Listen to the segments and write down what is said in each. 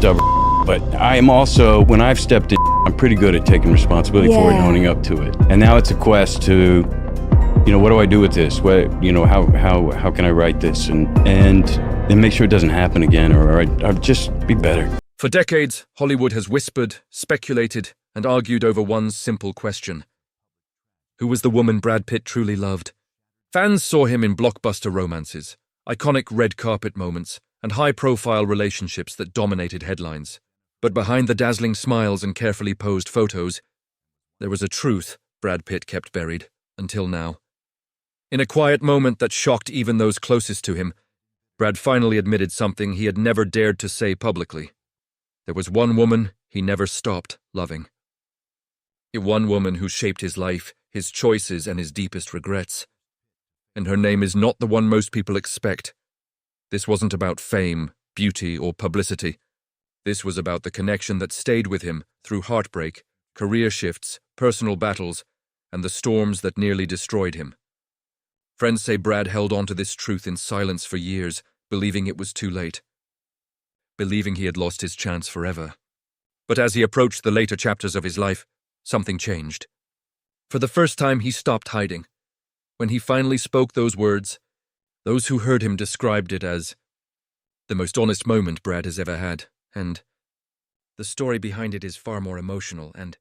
stubborn, but I am also, when I've stepped in, I'm pretty good at taking responsibility for it and owning up to it. And now it's a quest to, what do I do with this? What, how can I write this and make sure it doesn't happen again, or I'd just be better. For decades, Hollywood has whispered, speculated, and argued over one simple question. Who was the woman Brad Pitt truly loved? Fans saw him in blockbuster romances, iconic red carpet moments, and high-profile relationships that dominated headlines. But behind the dazzling smiles and carefully posed photos, there was a truth Brad Pitt kept buried, until now. In a quiet moment that shocked even those closest to him, Brad finally admitted something he had never dared to say publicly. There was one woman he never stopped loving. One woman who shaped his life, his choices, and his deepest regrets. And her name is not the one most people expect. This wasn't about fame, beauty, or publicity. This was about the connection that stayed with him through heartbreak, career shifts, personal battles, and the storms that nearly destroyed him. Friends say Brad held on to this truth in silence for years, believing it was too late. Believing he had lost his chance forever. But as he approached the later chapters of his life, something changed. For the first time, he stopped hiding. When he finally spoke those words, those who heard him described it as the most honest moment Brad has ever had, and the story behind it is far more emotional and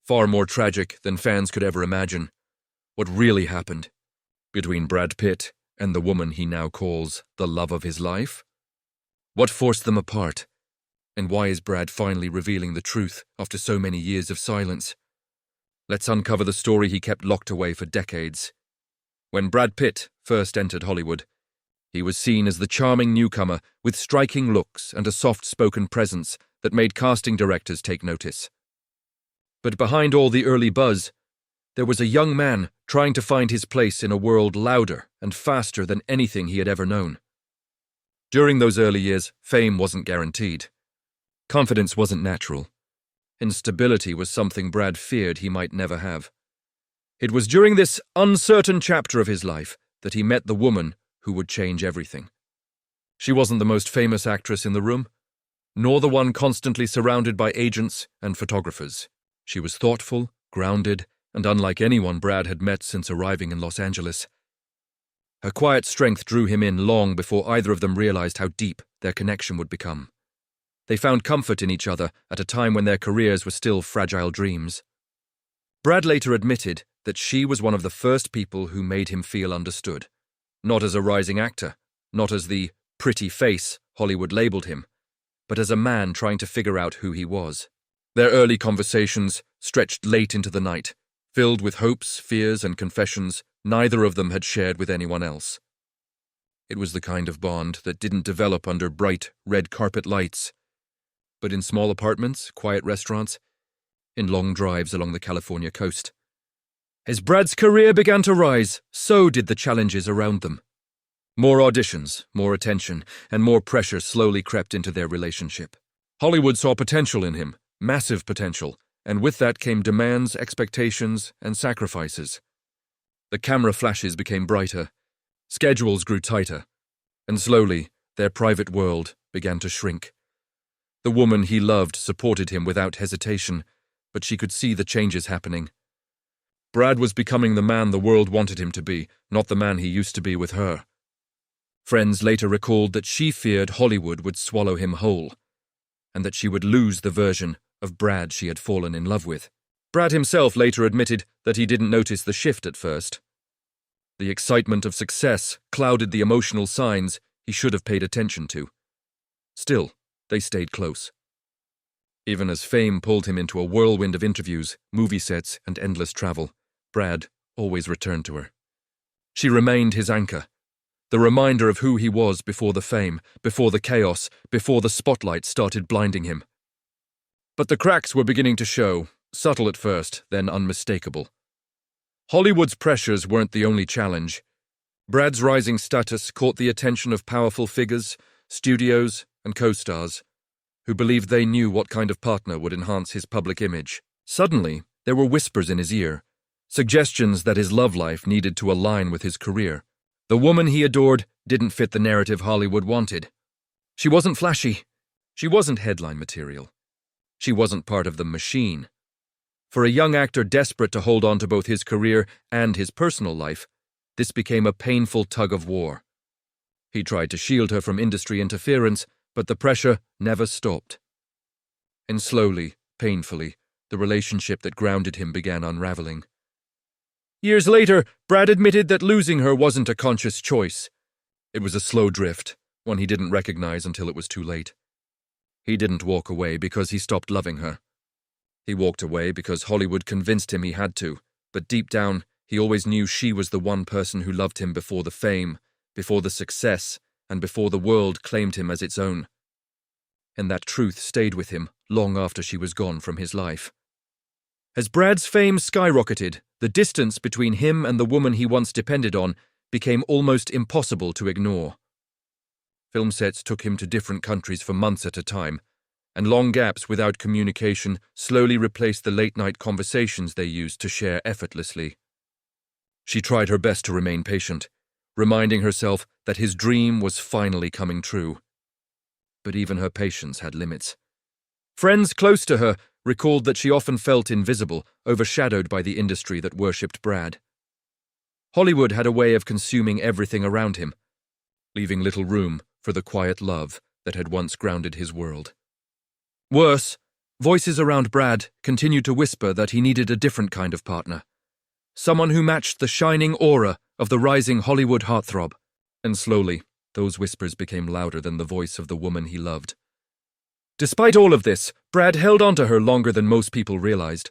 far more tragic than fans could ever imagine. What really happened between Brad Pitt and the woman he now calls the love of his life? What forced them apart? And why is Brad finally revealing the truth after so many years of silence? Let's uncover the story he kept locked away for decades. When Brad Pitt first entered Hollywood, he was seen as the charming newcomer with striking looks and a soft-spoken presence that made casting directors take notice. But behind all the early buzz, there was a young man trying to find his place in a world louder and faster than anything he had ever known. During those early years, fame wasn't guaranteed. Confidence wasn't natural. Instability was something Brad feared he might never have. It was during this uncertain chapter of his life that he met the woman who would change everything. She wasn't the most famous actress in the room, nor the one constantly surrounded by agents and photographers. She was thoughtful, grounded, and unlike anyone Brad had met since arriving in Los Angeles. Her quiet strength drew him in long before either of them realized how deep their connection would become. They found comfort in each other at a time when their careers were still fragile dreams. Brad later admitted that she was one of the first people who made him feel understood. Not as a rising actor, not as the pretty face Hollywood labeled him, but as a man trying to figure out who he was. Their early conversations stretched late into the night, filled with hopes, fears, and confessions neither of them had shared with anyone else. It was the kind of bond that didn't develop under bright red carpet lights, but in small apartments, quiet restaurants, in long drives along the California coast. As Brad's career began to rise, so did the challenges around them. More auditions, more attention, and more pressure slowly crept into their relationship. Hollywood saw potential in him, massive potential, and with that came demands, expectations, and sacrifices. The camera flashes became brighter, schedules grew tighter, and slowly their private world began to shrink. The woman he loved supported him without hesitation, but she could see the changes happening. Brad was becoming the man the world wanted him to be, not the man he used to be with her. Friends later recalled that she feared Hollywood would swallow him whole, and that she would lose the version of Brad she had fallen in love with. Brad himself later admitted that he didn't notice the shift at first. The excitement of success clouded the emotional signs he should have paid attention to. Still, they stayed close. Even as fame pulled him into a whirlwind of interviews, movie sets, and endless travel, Brad always returned to her. She remained his anchor, the reminder of who he was before the fame, before the chaos, before the spotlight started blinding him. But the cracks were beginning to show, subtle at first, then unmistakable. Hollywood's pressures weren't the only challenge. Brad's rising status caught the attention of powerful figures, studios, and co-stars, who believed they knew what kind of partner would enhance his public image. Suddenly, there were whispers in his ear, suggestions that his love life needed to align with his career. The woman he adored didn't fit the narrative Hollywood wanted. She wasn't flashy, She wasn't headline material. She wasn't part of the machine. For a young actor desperate to hold on to both his career and his personal life, this became a painful tug of war. He tried to shield her from industry interference, but the pressure never stopped. And slowly, painfully, the relationship that grounded him began unraveling. Years later, Brad admitted that losing her wasn't a conscious choice. It was a slow drift, one he didn't recognize until it was too late. He didn't walk away because he stopped loving her. He walked away because Hollywood convinced him he had to, but deep down, he always knew she was the one person who loved him before the fame, before the success, and before the world claimed him as its own. And that truth stayed with him long after she was gone from his life. As Brad's fame skyrocketed, the distance between him and the woman he once depended on became almost impossible to ignore. Film sets took him to different countries for months at a time, and long gaps without communication slowly replaced the late-night conversations they used to share effortlessly. She tried her best to remain patient, reminding herself that his dream was finally coming true. But even her patience had limits. Friends close to her recalled that she often felt invisible, overshadowed by the industry that worshipped Brad. Hollywood had a way of consuming everything around him, leaving little room for the quiet love that had once grounded his world. Worse, voices around Brad continued to whisper that he needed a different kind of partner, someone who matched the shining aura of the rising Hollywood heartthrob. And slowly, those whispers became louder than the voice of the woman he loved. Despite all of this, Brad held on to her longer than most people realized.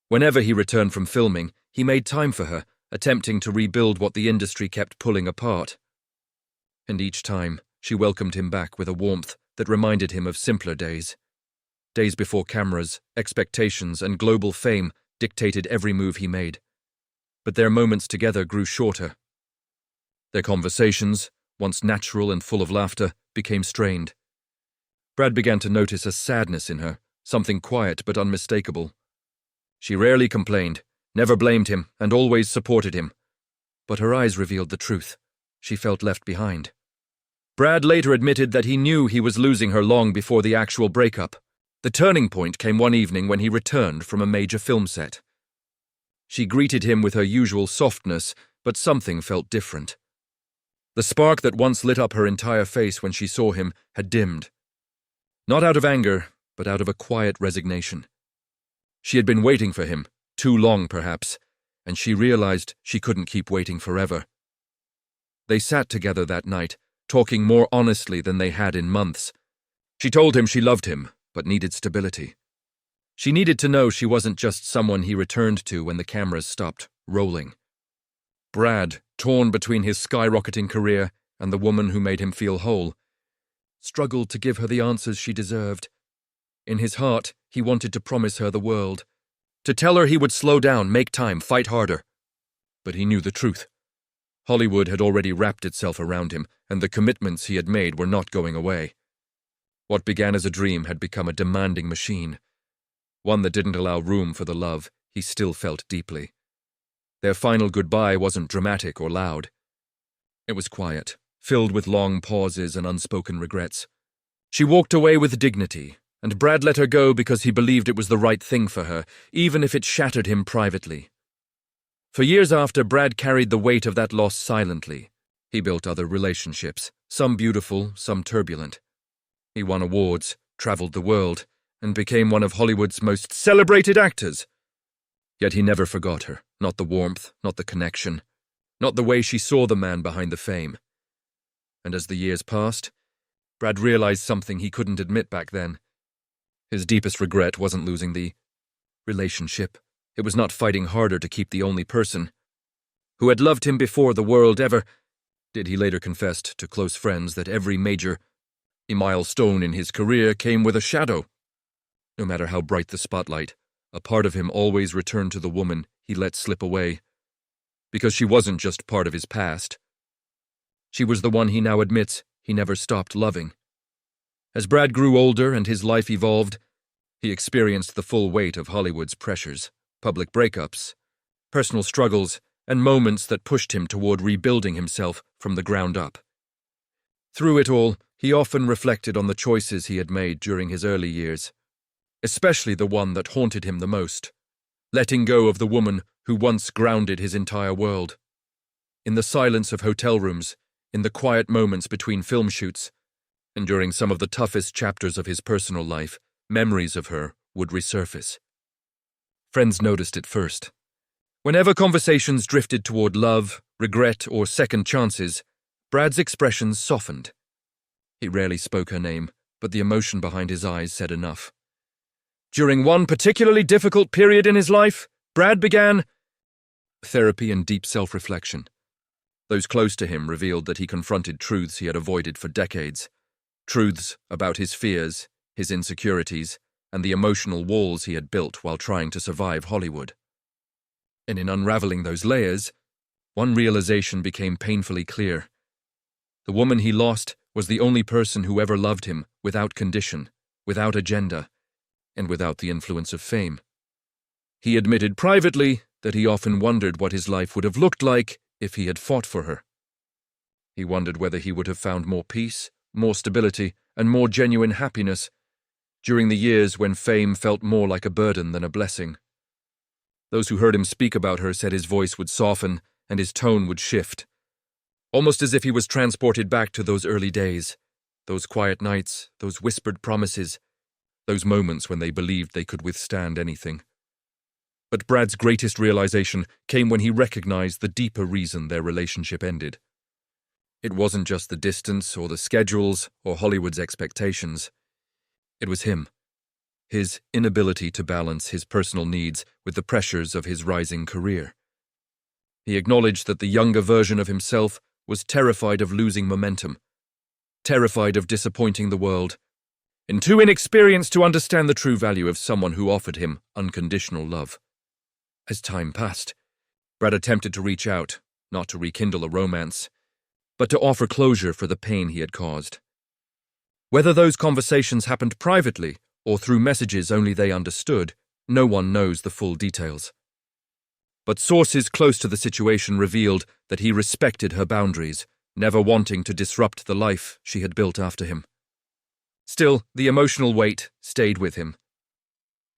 Whenever he returned from filming, he made time for her, attempting to rebuild what the industry kept pulling apart. And each time, she welcomed him back with a warmth that reminded him of simpler days. Days before cameras, expectations, and global fame dictated every move he made. But their moments together grew shorter. Their conversations, once natural and full of laughter, became strained. Brad began to notice a sadness in her, something quiet but unmistakable. She rarely complained, never blamed him, and always supported him. But her eyes revealed the truth. She felt left behind. Brad later admitted that he knew he was losing her long before the actual breakup. The turning point came one evening when he returned from a major film set. She greeted him with her usual softness, but something felt different. The spark that once lit up her entire face when she saw him had dimmed. Not out of anger, but out of a quiet resignation. She had been waiting for him, too long perhaps, and she realized she couldn't keep waiting forever. They sat together that night, talking more honestly than they had in months. She told him she loved him, but needed stability. She needed to know she wasn't just someone he returned to when the cameras stopped rolling. Brad, torn between his skyrocketing career and the woman who made him feel whole, struggled to give her the answers she deserved. In his heart, he wanted to promise her the world, to tell her he would slow down, make time, fight harder. But he knew the truth. Hollywood had already wrapped itself around him, and the commitments he had made were not going away. What began as a dream had become a demanding machine, one that didn't allow room for the love he still felt deeply. Their final goodbye wasn't dramatic or loud. It was quiet, filled with long pauses and unspoken regrets. She walked away with dignity, and Brad let her go because he believed it was the right thing for her, even if it shattered him privately. For years after, Brad carried the weight of that loss silently. He built other relationships, some beautiful, some turbulent. He won awards, traveled the world, and became one of Hollywood's most celebrated actors. Yet he never forgot her, not the warmth, not the connection, not the way she saw the man behind the fame. And as the years passed, Brad realized something he couldn't admit back then. His deepest regret wasn't losing the relationship. It was not fighting harder to keep the only person who had loved him before the world ever did. He later confessed to close friends that every major milestone in his career came with a shadow. No matter how bright the spotlight, a part of him always returned to the woman he let slip away, because she wasn't just part of his past. She was the one he now admits he never stopped loving. As Brad grew older and his life evolved, he experienced the full weight of Hollywood's pressures, public breakups, personal struggles, and moments that pushed him toward rebuilding himself from the ground up. Through it all, He often reflected on the choices he had made during his early years, especially the one that haunted him the most, letting go of the woman who once grounded his entire world. In the silence of hotel rooms, in the quiet moments between film shoots, and during some of the toughest chapters of his personal life, memories of her would resurface. Friends noticed it first. Whenever conversations drifted toward love, regret, or second chances, Brad's expressions softened. He rarely spoke her name, but the emotion behind his eyes said enough. During one particularly difficult period in his life, Brad began therapy and deep self-reflection. Those close to him revealed that he confronted truths he had avoided for decades, truths about his fears, his insecurities, and the emotional walls he had built while trying to survive Hollywood. And in unraveling those layers, one realization became painfully clear. The woman he lost was the only person who ever loved him without condition, without agenda, and without the influence of fame. He admitted privately that he often wondered what his life would have looked like if he had fought for her. He wondered whether he would have found more peace, more stability, and more genuine happiness during the years when fame felt more like a burden than a blessing. Those who heard him speak about her said his voice would soften and his tone would shift, almost as if he was transported back to those early days, those quiet nights, those whispered promises, those moments when they believed they could withstand anything. But Brad's greatest realization came when he recognized the deeper reason their relationship ended. It wasn't just the distance or the schedules or Hollywood's expectations. It was him, his inability to balance his personal needs with the pressures of his rising career. He acknowledged that the younger version of himself was terrified of losing momentum, terrified of disappointing the world, and too inexperienced to understand the true value of someone who offered him unconditional love. As time passed, Brad attempted to reach out, not to rekindle a romance, but to offer closure for the pain he had caused. Whether those conversations happened privately or through messages only they understood, no one knows the full details. But sources close to the situation revealed that he respected her boundaries, never wanting to disrupt the life she had built after him. Still, the emotional weight stayed with him.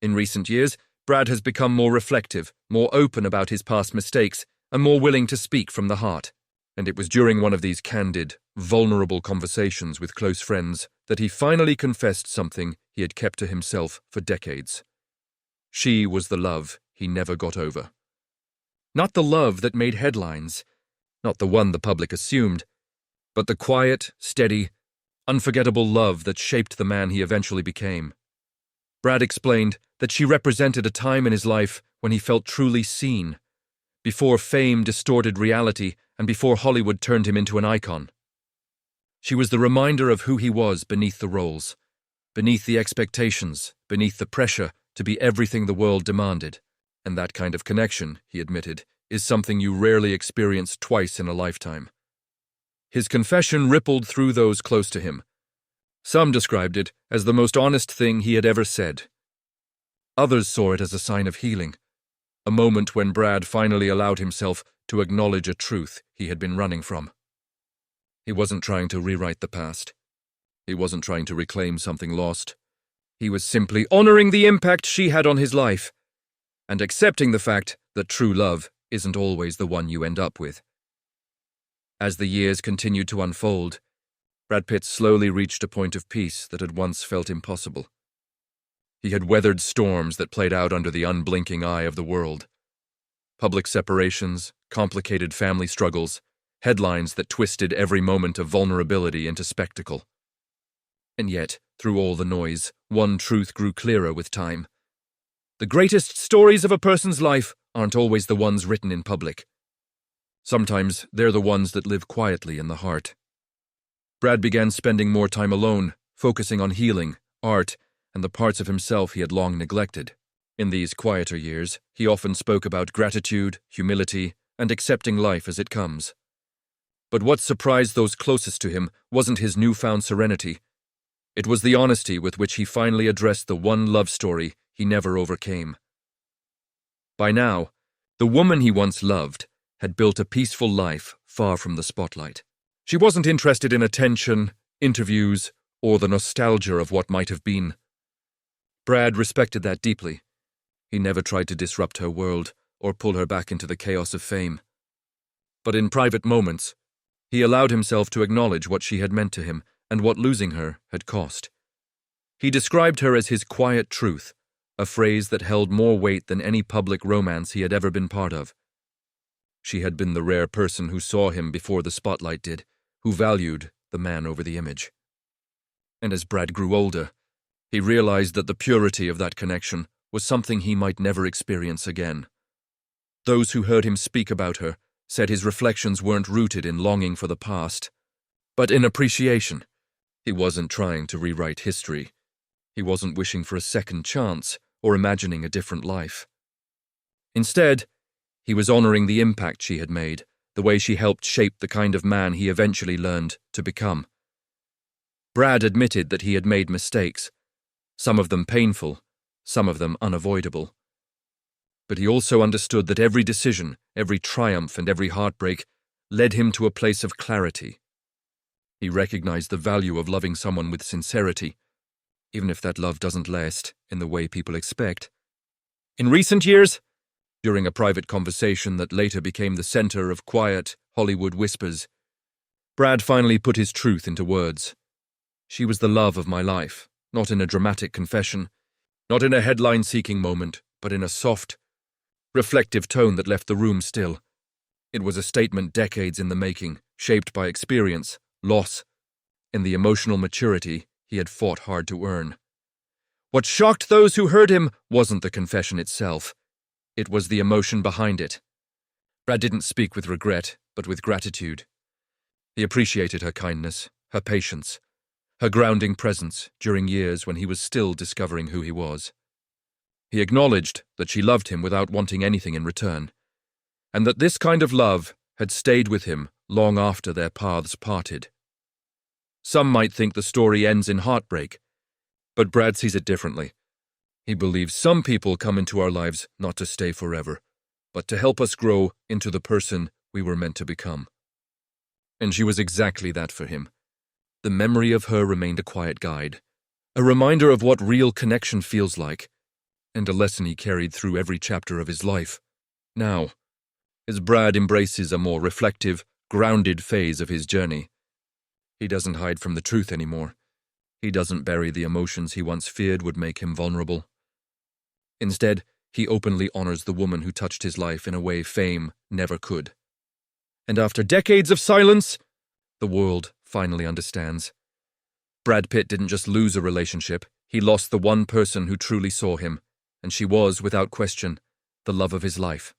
In recent years, Brad has become more reflective, more open about his past mistakes, and more willing to speak from the heart. And it was during one of these candid, vulnerable conversations with close friends that he finally confessed something he had kept to himself for decades. She was the love he never got over. Not the love that made headlines, not the one the public assumed, but the quiet, steady, unforgettable love that shaped the man he eventually became. Brad explained that she represented a time in his life when he felt truly seen, before fame distorted reality and before Hollywood turned him into an icon. She was the reminder of who he was beneath the roles, beneath the expectations, beneath the pressure to be everything the world demanded. And that kind of connection, he admitted, is something you rarely experience twice in a lifetime. His confession rippled through those close to him. Some described it as the most honest thing he had ever said. Others saw it as a sign of healing, a moment when Brad finally allowed himself to acknowledge a truth he had been running from. He wasn't trying to rewrite the past. He wasn't trying to reclaim something lost. He was simply honoring the impact she had on his life, and accepting the fact that true love isn't always the one you end up with. As the years continued to unfold, Brad Pitt slowly reached a point of peace that had once felt impossible. He had weathered storms that played out under the unblinking eye of the world. Public separations, complicated family struggles, headlines that twisted every moment of vulnerability into spectacle. And yet, through all the noise, one truth grew clearer with time. The greatest stories of a person's life aren't always the ones written in public. Sometimes they're the ones that live quietly in the heart. Brad began spending more time alone, focusing on healing, art, and the parts of himself he had long neglected. In these quieter years, he often spoke about gratitude, humility, and accepting life as it comes. But what surprised those closest to him wasn't his newfound serenity. It was the honesty with which he finally addressed the one love story he never overcame. By now, the woman he once loved had built a peaceful life far from the spotlight. She wasn't interested in attention, interviews, or the nostalgia of what might have been. Brad respected that deeply. He never tried to disrupt her world or pull her back into the chaos of fame. But in private moments, he allowed himself to acknowledge what she had meant to him and what losing her had cost. He described her as his quiet truth, a phrase that held more weight than any public romance he had ever been part of. She had been the rare person who saw him before the spotlight did, who valued the man over the image. And as Brad grew older, he realized that the purity of that connection was something he might never experience again. Those who heard him speak about her said his reflections weren't rooted in longing for the past, but in appreciation. He wasn't trying to rewrite history. He wasn't wishing for a second chance or imagining a different life. Instead, he was honoring the impact she had made, the way she helped shape the kind of man he eventually learned to become. Brad admitted that he had made mistakes, some of them painful, some of them unavoidable. But he also understood that every decision, every triumph, and every heartbreak led him to a place of clarity. He recognized the value of loving someone with sincerity, even if that love doesn't last in the way people expect. In recent years, during a private conversation that later became the center of quiet Hollywood whispers, Brad finally put his truth into words. She was the love of my life, not in a dramatic confession, not in a headline-seeking moment, but in a soft, reflective tone that left the room still. It was a statement decades in the making, shaped by experience, loss, and the emotional maturity he had fought hard to earn. What shocked those who heard him wasn't the confession itself. It was the emotion behind it. Brad didn't speak with regret, but with gratitude. He appreciated her kindness, her patience, her grounding presence during years when he was still discovering who he was. He acknowledged that she loved him without wanting anything in return, and that this kind of love had stayed with him long after their paths parted. Some might think the story ends in heartbreak, but Brad sees it differently. He believes some people come into our lives not to stay forever, but to help us grow into the person we were meant to become. And she was exactly that for him. The memory of her remained a quiet guide, a reminder of what real connection feels like, and a lesson he carried through every chapter of his life. Now, as Brad embraces a more reflective, grounded phase of his journey, he doesn't hide from the truth anymore. He doesn't bury the emotions he once feared would make him vulnerable. Instead, he openly honors the woman who touched his life in a way fame never could. And after decades of silence, the world finally understands. Brad Pitt didn't just lose a relationship, he lost the one person who truly saw him, and she was, without question, the love of his life.